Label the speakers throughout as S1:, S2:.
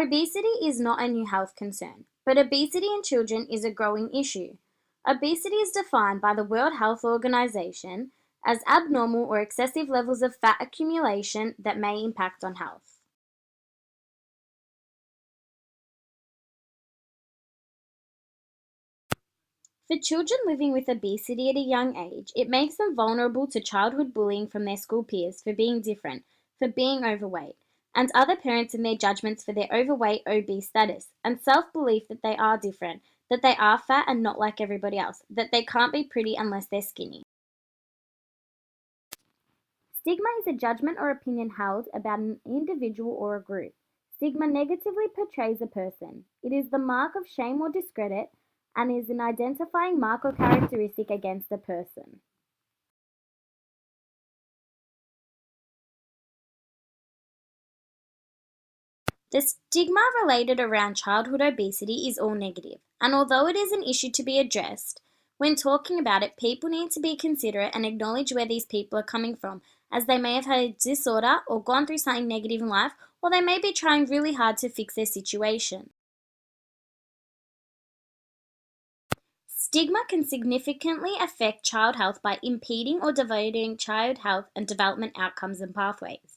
S1: Obesity is not a new health concern, but obesity in children is a growing issue. Obesity is defined by the World Health Organization as abnormal or excessive levels of fat accumulation that may impact on health. For children living with obesity at a young age, it makes them vulnerable to childhood bullying from their school peers for being different, for being overweight, and other parents in their judgments for their overweight, obese status, and self-belief that they are different, that they are fat and not like everybody else, that they can't be pretty unless they're skinny. Stigma is a judgment or opinion held about an individual or a group. Stigma negatively portrays a person. It is the mark of shame or discredit and is an identifying mark or characteristic against a person. The stigma related around childhood obesity is all negative, and although it is an issue to be addressed, when talking about it, people need to be considerate and acknowledge where these people are coming from, as they may have had a disorder or gone through something negative in life, or they may be trying really hard to fix their situation. Stigma can significantly affect child health by impeding or dividing child health and development outcomes and pathways.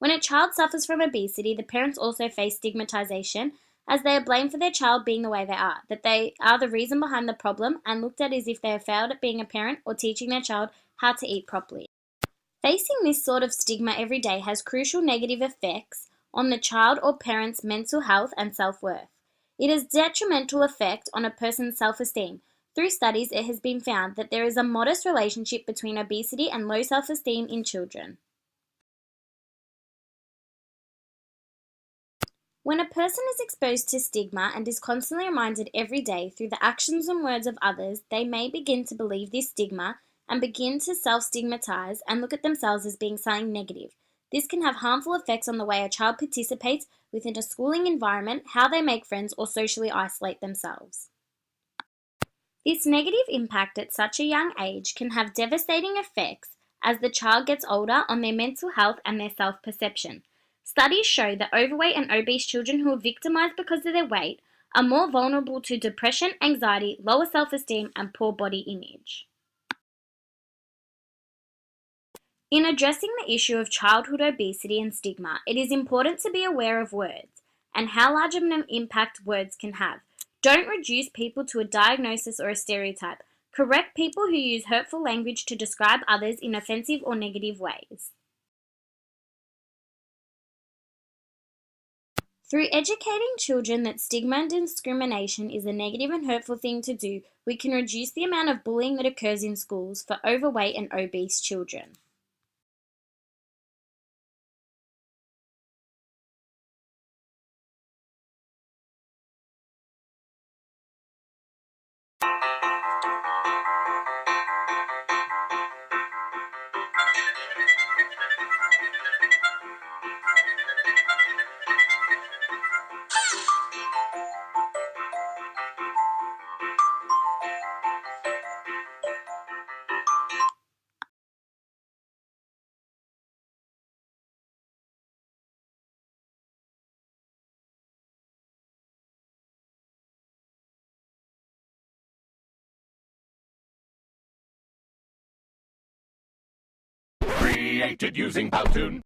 S1: When a child suffers from obesity, the parents also face stigmatization as they are blamed for their child being the way they are, that they are the reason behind the problem and looked at as if they have failed at being a parent or teaching their child how to eat properly. Facing this sort of stigma every day has crucial negative effects on the child or parent's mental health and self-worth. It has detrimental effect on a person's self-esteem. Through studies, it has been found that there is a modest relationship between obesity and low self-esteem in children. When a person is exposed to stigma and is constantly reminded every day through the actions and words of others, they may begin to believe this stigma and begin to self-stigmatize and look at themselves as being something negative. This can have harmful effects on the way a child participates within a schooling environment, how they make friends, or socially isolate themselves. This negative impact at such a young age can have devastating effects as the child gets older on their mental health and their self-perception. Studies show that overweight and obese children who are victimized because of their weight are more vulnerable to depression, anxiety, lower self-esteem, and poor body image. In addressing the issue of childhood obesity and stigma, it is important to be aware of words and how large of an impact words can have. Don't reduce people to a diagnosis or a stereotype. Correct people who use hurtful language to describe others in offensive or negative ways. Through educating children that stigma and discrimination is a negative and hurtful thing to do, we can reduce the amount of bullying that occurs in schools for overweight and obese children.
S2: Created using Powtoon.